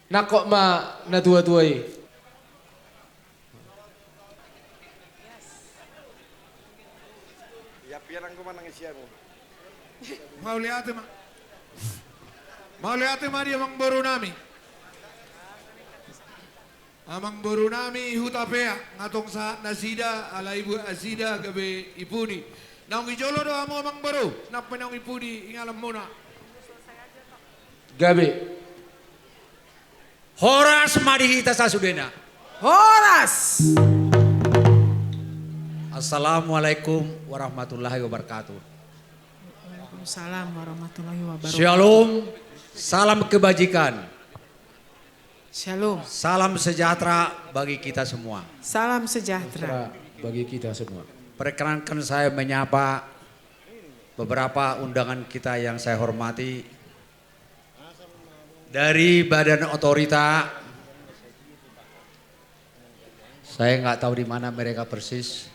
Nak kok ma na tua-tuai. Ya pian ko man ang isyan mo. Mauliate ma dia mang boru nami. Amang boru nami hutapea ngatong sa nasida ala ibu asida gabe ipuni. Naung ijolo do amo amang boru napa naung ipuni ingalam muna. Gabi. Horas madihita sa sudena. Horas. Assalamualaikum warahmatullahi wabarakatuh. Waalaikumsalam warahmatullahi wabarakatuh. Shalom, salam kebajikan, Shalom. salam sejahtera bagi kita semua. Salam sejahtera. Bagi kita semua. Perkenankan saya menyapa beberapa undangan kita yang saya hormati. Dari badan otorita, saya nggak tahu di mana mereka persis,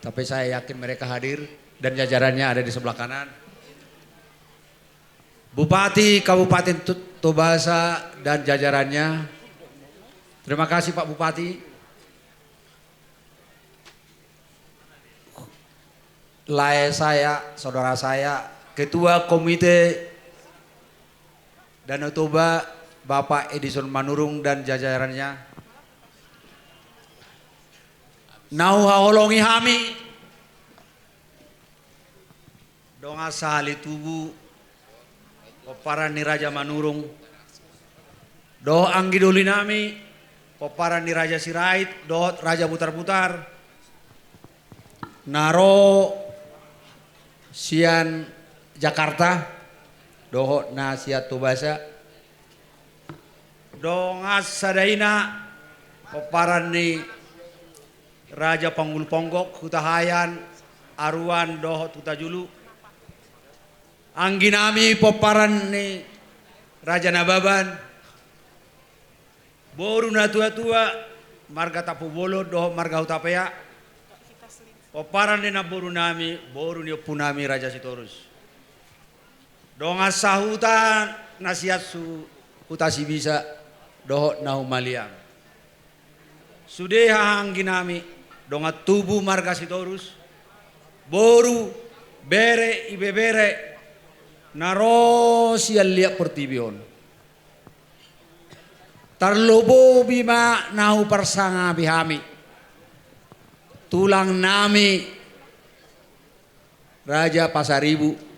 tapi saya yakin mereka hadir dan jajarannya ada di sebelah kanan. Bupati Kabupaten Tobasa dan jajarannya, terima kasih Pak Bupati. Lae saya, saudara saya, Ketua Komite Danau Toba Bapak Edison Manurung dan jajarannya. Nau haolongi hami donga sahali tubu peparan ni Raja Manurung do anggi dolinami peparan ni Raja Sirait do Raja Putar-Putar naro sian Jakarta doho nasihat Tobasa dongas sadaina peparan ni Raja Panggul Ponggok Hutahayan Aruan doho Tutajulu angginami peparan ni Raja Nababan boru na tua-tua marga Tapubolo doho marga Hutapea peparan ni naboru nami boru ni punami Raja Sitorus donga sahutan nasihat su hutasi bisa doho nahu maliang. Sudeha hangginami donga tubuh marga Sitorus boru bere ibebere naro sial liak pertibion. Tarlobo bima nahu persanga bihami. Tulang nami Raja Pasaribu.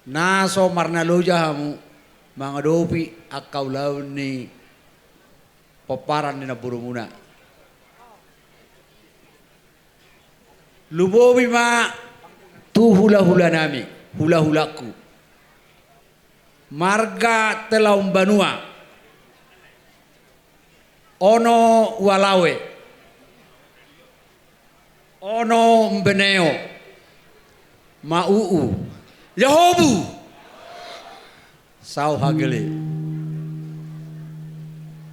Naso marnaloja hamu mangadopi akau laun ni peparan ni naburumuna. Lubowi ma tu hula-hula nami, hula-hulaku. Marga Telaum Banua. Ono Walawe. Ono Mbeneo. Ma'uu. Yahobu Sau Hagele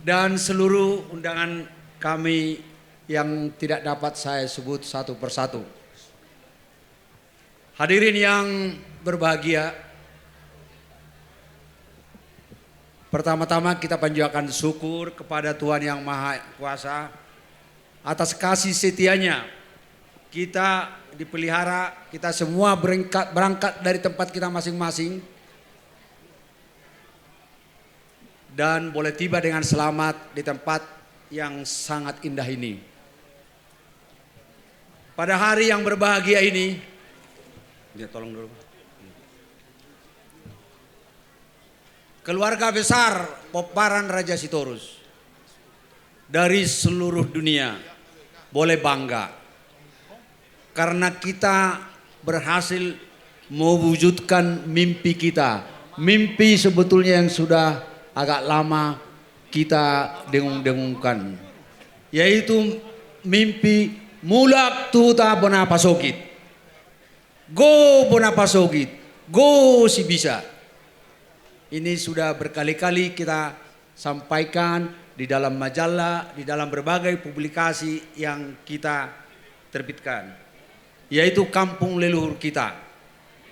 dan seluruh undangan kami yang tidak dapat saya sebut satu persatu. Hadirin yang berbahagia, pertama-tama kita panjatkan syukur kepada Tuhan Yang Maha Kuasa atas kasih setianya. Kita dipelihara, kita semua berangkat dari tempat kita masing-masing dan boleh tiba dengan selamat di tempat yang sangat indah ini. Pada hari yang berbahagia ini, ya tolong dulu. Keluarga besar peparan Raja Sitorus dari seluruh dunia boleh bangga. Karena kita berhasil mewujudkan mimpi kita. Mimpi sebetulnya yang sudah agak lama kita dengung-dengungkan. Yaitu mimpi mulak tuta bonapasokit. Go bonapasokit. Go si bisa. Ini sudah berkali-kali kita sampaikan di dalam majalah, di dalam berbagai publikasi yang kita terbitkan. Yaitu kampung leluhur kita,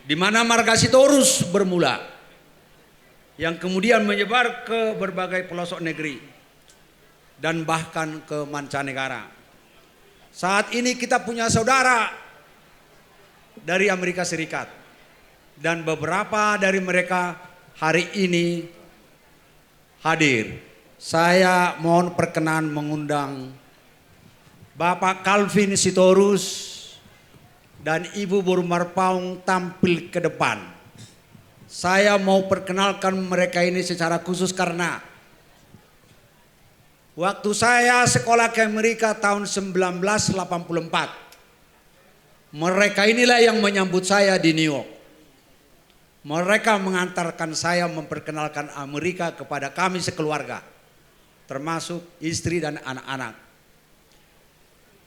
di mana marga Sitorus bermula, yang kemudian menyebar ke berbagai pelosok negeri dan bahkan ke mancanegara. Saat ini kita punya saudara dari Amerika Serikat dan beberapa dari mereka hari ini hadir. Saya mohon perkenan mengundang Bapak Calvin Sitorus dan Ibu Boru Marpaung tampil ke depan. Saya mau perkenalkan mereka ini secara khusus karena waktu saya sekolah ke Amerika tahun 1984, mereka inilah yang menyambut saya di New York. Mereka mengantarkan saya memperkenalkan Amerika kepada kami sekeluarga, termasuk istri dan anak-anak.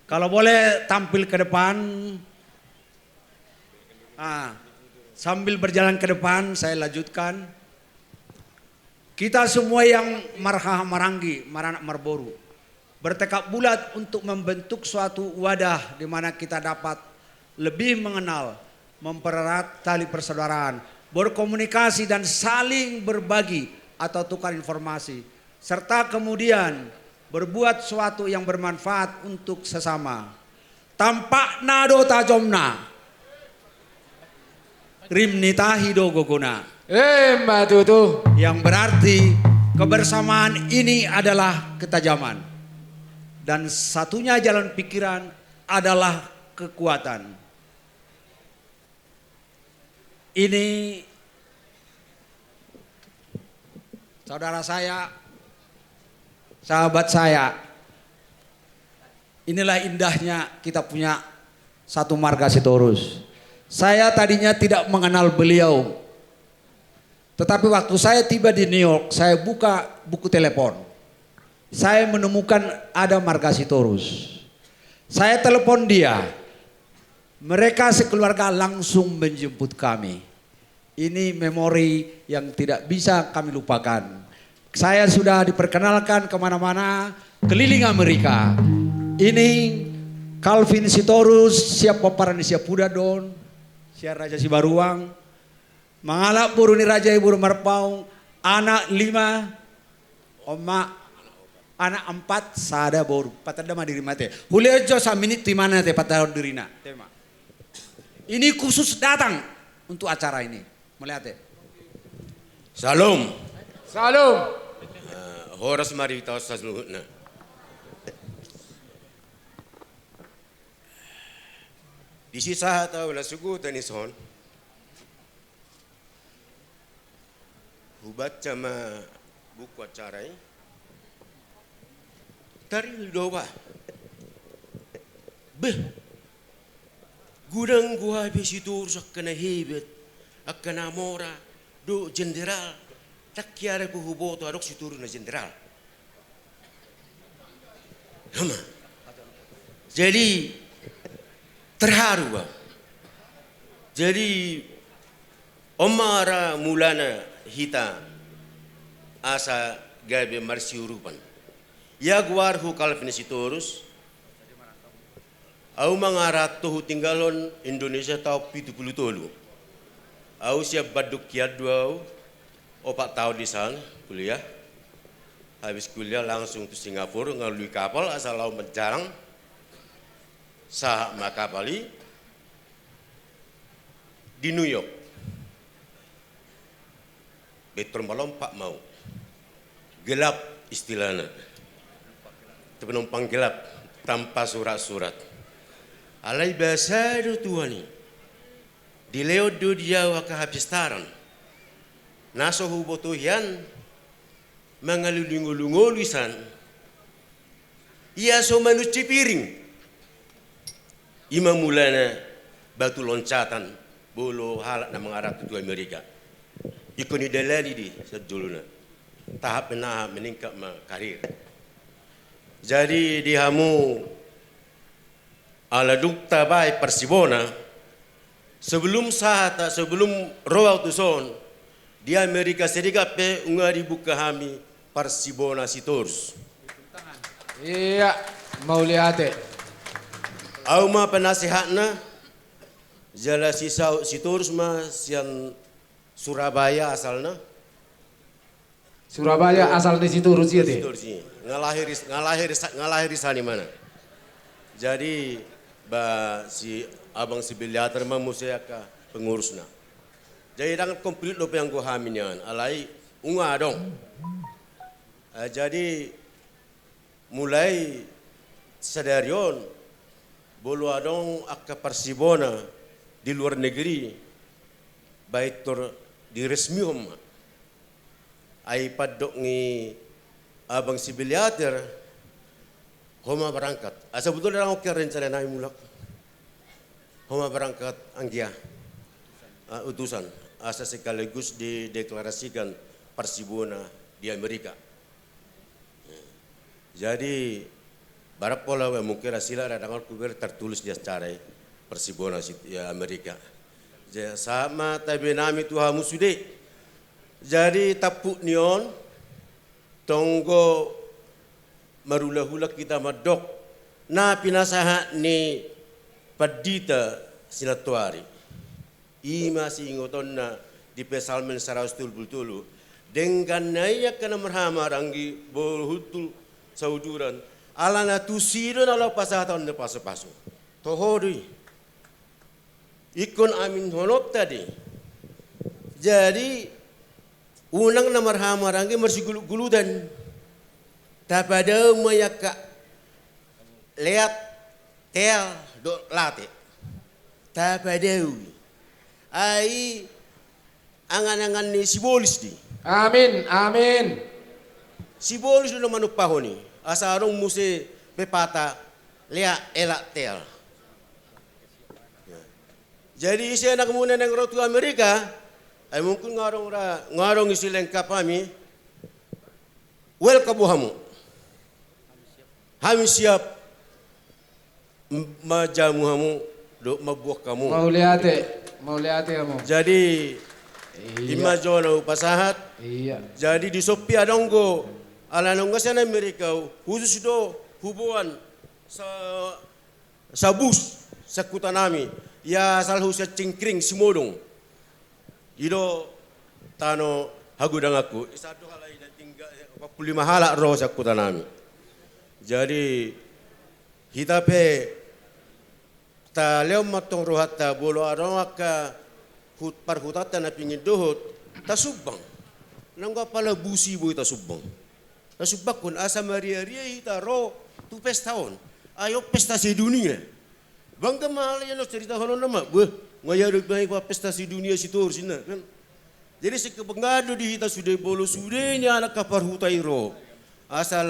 Kalau boleh tampil ke depan. Sambil berjalan ke depan saya lanjutkan. Kita semua yang marhah maranggi, maranak marboru, bertekad bulat untuk membentuk suatu wadah di mana kita dapat lebih mengenal, mempererat tali persaudaraan, berkomunikasi dan saling berbagi atau tukar informasi, serta kemudian berbuat sesuatu yang bermanfaat untuk sesama. Tampak nado tajomna Rimnita hido gogona. Mbak Tutu. Yang berarti kebersamaan ini adalah ketajaman. Dan satunya jalan pikiran adalah kekuatan. Ini saudara saya, sahabat saya. Inilah indahnya kita punya satu marga Sitorus. Saya tadinya tidak mengenal beliau. Tetapi waktu saya tiba di New York, saya buka buku telepon. Saya menemukan ada marga Sitorus. Saya telepon dia. Mereka sekeluarga langsung menjemput kami. Ini memori yang tidak bisa kami lupakan. Saya sudah diperkenalkan kemana-mana, keliling Amerika. Ini Calvin Sitorus, siap paparan siap Puda Don. Siar Raja Sibaruang, mangalap buruni Raja Ibu Marpaung, anak 5, anak 4, sada boru, patada madiri mate. Hulejo sa minit di mana te patahon dirina. Tema. Ini khusus datang untuk acara ini. Melihat ya. Salam. Salam. Horas mari kita sasluhna. Di sisa tahu lah suku tenison. Hubat sama buku acara ini. Tari doa. Gudang gua habis itu rusak kena hebet, kena mora, do jenderal. Tak kira ku hubo tu adok si turun na jenderal. Hama. Jadi terharu bah. Jadi omara mulana hita asa gabe marsi urupan. Ya guar hu Calvin Sitorus. Au mangarat tuh tinggalon Indonesia tau 70 tolu. Au siap baduk kiat dua 4 tahun di sana kuliah. Habis kuliah langsung ke Singapura ngalui kapal asal laut menjarang. Sah makapali di New York. Betron balom pak mau. Gelap istilahnya. Penumpang gelap tanpa surat-surat. Alai bahasa do tuani. Di leo do dia waka habistaran. Naso hubotuhian mengalulungululisan. Ia so manuci piring. Ima mulana batu loncatan bolo halak na mengarah ke Amerika. Ikuni dalali di seduluna. Tahap menahap meningkat karir. Jadi di hamu ala dukta bai Persibona sebelum sahata sebelum roa tuson di Amerika Serikat pe ungari buka hami Persibona Sitorus. Iya, mau lihat ya. Au ma penasihatna jala Sitorus ma sian Surabaya asalna Surabaya asal di situ Rusia deh. Tursi. Ngalahiri sana mana. Jadi si abang si Biliater mamusaya ka pengurusna. Jadi dengan komplit lo yang gua haminyan, alai unga dong. Jadi mulai sadarion bolu adong akka Persibona di luar negeri baik di resmium ay padok ni abang si Biliater homa berangkat. Sebetulnya orang oke rencana naik mulak. Homa berangkat anggia utusan. Asa sekaligus dideklarasikan Persibona di Amerika. Jadi barak pola mungkin sila ada dengar kuber tertulis di acara Persibona di Amerika. Jadi sama tapi nami Tuhan musude. Jadi tapuk nion tonggo marula-hula kita madok na pinasaha ni padita sinatuari. Ima si ingoton na di pesalmen sarastul bultulu dengan naya kana marhama ranggi bolhutul sauduran ala na tusiron ala pasatan na paso-paso. Tohori ikon amin honok tadi. Jadi unang na marhama ranggi marsigulu-guludan. Tapada mayaka lihat tel do late. Tapada ai angan-angan ni sibolis di. Amin, amin. Sibolis do manupahoni. Asarong muse pepata lihat elak tel. Jadi saya nak muna ng rotu Amerika ay mungkin ngarong isi lengkap kami. Welcome kamu. Kami siap majamu kamu, mabuah kamu. Mau lihat kamu. Jadi lima zona upasahat. Iya. Jadi di Sopia donggo, ala nongga sana Amerika khusus do hubungan sa bus sa kutanami. Ya salah sa cingkring simodong. Ido tano hagudang aku. Isado halay na tingga 45 halak ro sa kutanami. Jadi kita pe ta leo matong rohat ta bolo arong aka parhutata na pingin dohot ta subang. Nangga pala busi boy ta subang. Ta subak kun asa Maria Ria ita ro tu pestaon. Ayo pesta sedunia. Bangga mahal yan cerita hono nama. Beh, ngayarut baik pa pesta sedunia si tor sina kan. Jadi sekebengado di hita sudah bolo sudahnya anak kaparhutai ro. Asal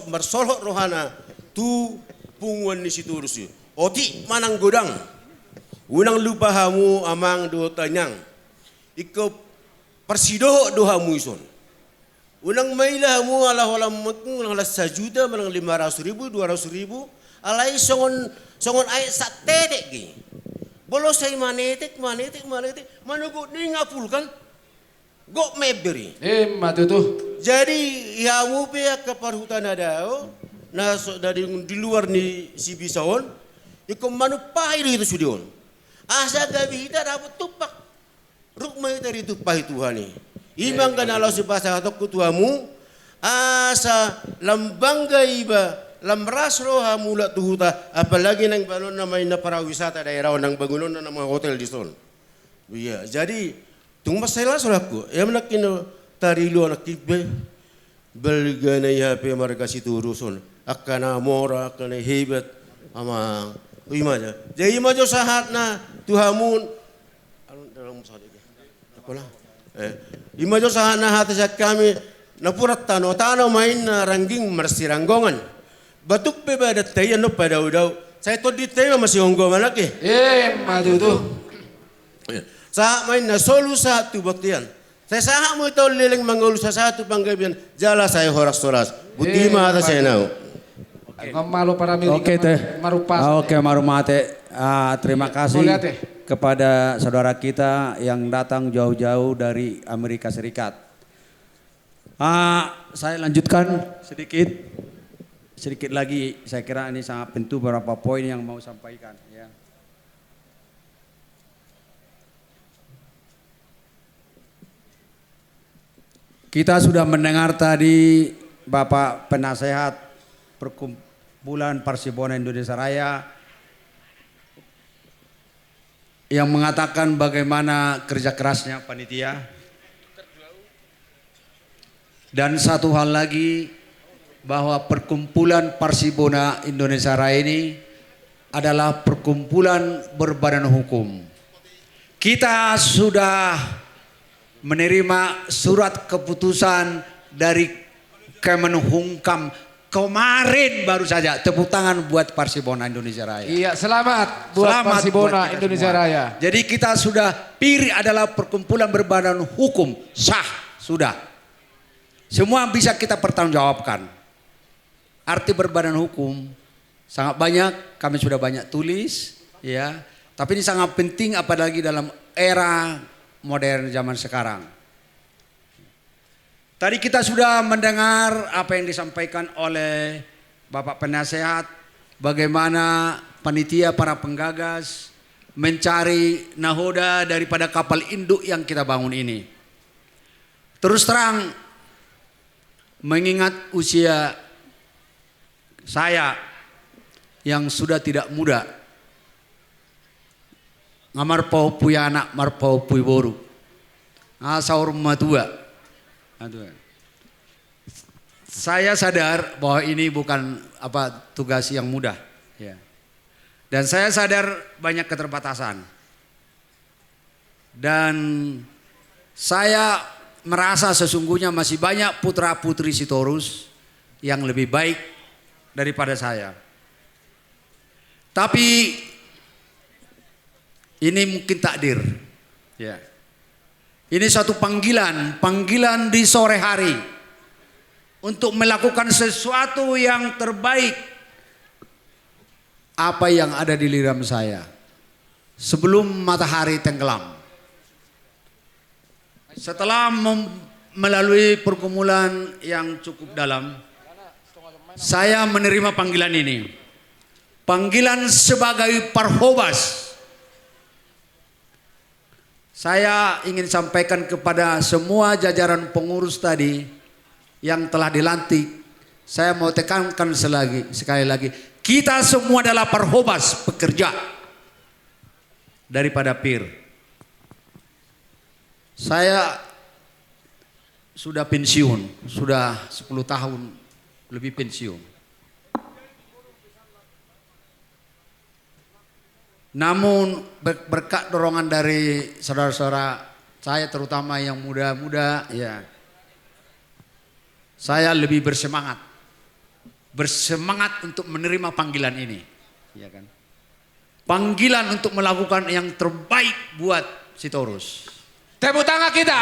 marsolok rohana tu punguan ni situ rusi. Oti manang godang. Unang lupa hamu amang do tanyang. Iko persido do hamu ison. Unang maila hamu ala holam mekung ala sajuta manang 500,000 200,000 alai songon ay satedek gi. Bolo say manetik manugo ni ngapul kan. Gok meberi. Matutu. Jadi yamu pe kaparhutan ada na dari di luar ni si bisaon iko manupai itu sudion. Asa gabi ita dapat tupak. Rukma dari tupai Tuhan ni. Imang kanalo si basa atok kutuamu asa lambangga iba lamras roha mula tuhuta apalagi nang balon na may na para wisata daerah nang bangunan na mga hotel di son. Iya, jadi tung masalah solaku. Ya menakino tarilo nakibbe belga na ihape marga si turuson. Akana mora akana hebat ama imaja. Jadi imajo sahat na tuhamun alun dalam sahaja. Apalah. Imajo sahat na hati sa kami napurat tano main na rangging marsiranggongan. Batuk pe badat tayo no pada udaw. Saya to di tayo masih onggo malaki. Matutu. Sa main na solu sa tu baktian. Saya sahak mo ito liling mangulu sa satu panggabian. Jala saya horas-horas. Butima ata saya nau. Malu para milik. Oke teh. Oke marumate. Terima kasih kepada saudara kita yang datang jauh-jauh dari Amerika Serikat. Saya lanjutkan sedikit lagi. Saya kira ini sangat penting beberapa poin yang mau sampaikan. Ya. Kita sudah mendengar tadi Bapak Penasehat Perkumpulan Parsibona Indonesia Raya yang mengatakan bagaimana kerja kerasnya panitia. Dan satu hal lagi, bahwa Perkumpulan Parsibona Indonesia Raya ini adalah perkumpulan berbadan hukum. Kita sudah menerima surat keputusan dari Kemenhukam kemarin baru saja. Tepuk tangan buat Parsibona Indonesia Raya. Iya, selamat buat Selamat Parsibona buat kita Indonesia semua. Raya. Jadi kita sudah, PIR adalah perkumpulan berbadan hukum, sah, sudah. Semua bisa kita pertanggungjawabkan. Arti berbadan hukum sangat banyak, kami sudah banyak tulis, ya. Tapi ini sangat penting apalagi dalam era modern zaman sekarang. Tadi kita sudah mendengar apa yang disampaikan oleh Bapak Penasehat, bagaimana panitia para penggagas mencari nahoda daripada kapal induk yang kita bangun ini. Terus terang, mengingat usia saya yang sudah tidak muda, ngamar pau puya anak marpau pui boru, asaur matua. Saya sadar bahwa ini bukan tugas yang mudah, ya. Dan saya sadar banyak keterbatasan. Dan saya merasa sesungguhnya masih banyak putra putri Sitorus yang lebih baik daripada saya. Tapi ini mungkin takdir, ya. Ini suatu panggilan di sore hari untuk melakukan sesuatu yang terbaik apa yang ada di liram saya sebelum matahari tenggelam. Setelah melalui pergumulan yang cukup dalam, saya menerima panggilan ini. Panggilan sebagai Parhobas. Saya ingin sampaikan kepada semua jajaran pengurus tadi yang telah dilantik. Saya mau tekankan sekali lagi. Kita semua adalah Parhobas, pekerja daripada PIR. Saya sudah pensiun, sudah 10 tahun lebih pensiun. Namun berkat dorongan dari saudara-saudara saya terutama yang muda-muda, ya, saya lebih bersemangat untuk menerima panggilan ini, ya kan? Panggilan untuk melakukan yang terbaik buat Sitorus. Tepuk tangan kita.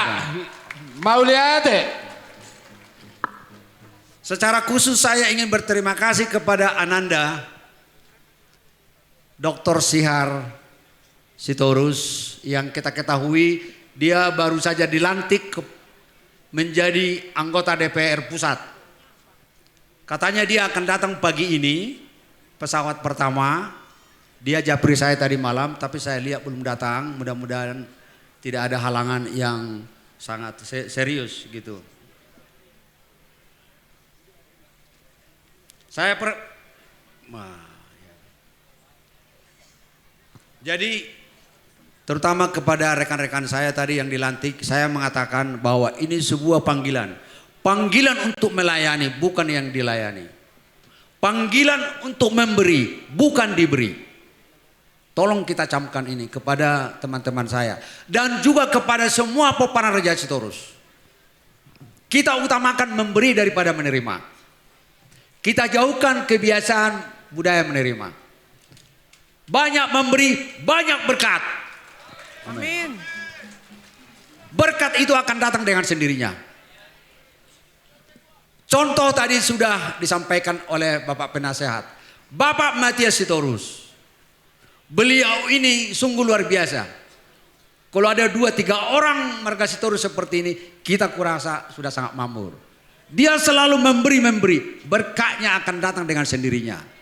Mauliate. Secara khusus saya ingin berterima kasih kepada Ananda Dr. Sihar Sitorus yang kita ketahui dia baru saja dilantik menjadi anggota DPR Pusat. Katanya dia akan datang pagi ini, pesawat pertama. Dia japri saya tadi malam, tapi saya lihat belum datang. Mudah-mudahan tidak ada halangan yang sangat serius gitu. Jadi terutama kepada rekan-rekan saya tadi yang dilantik, saya mengatakan bahwa ini sebuah panggilan. Panggilan untuk melayani, bukan yang dilayani. Panggilan untuk memberi, bukan diberi. Tolong kita camkan ini kepada teman-teman saya. Dan juga kepada semua peparan Raja Sitorus. Kita utamakan memberi daripada menerima. Kita jauhkan kebiasaan budaya menerima. Banyak memberi, banyak berkat. Amin. Berkat itu akan datang dengan sendirinya. Contoh tadi sudah disampaikan oleh Bapak Penasehat. Bapak Matias Sitorus. Beliau ini sungguh luar biasa. Kalau ada 2-3 orang marga Sitorus seperti ini, kita kurasa sudah sangat makmur. Dia selalu memberi, berkatnya akan datang dengan sendirinya.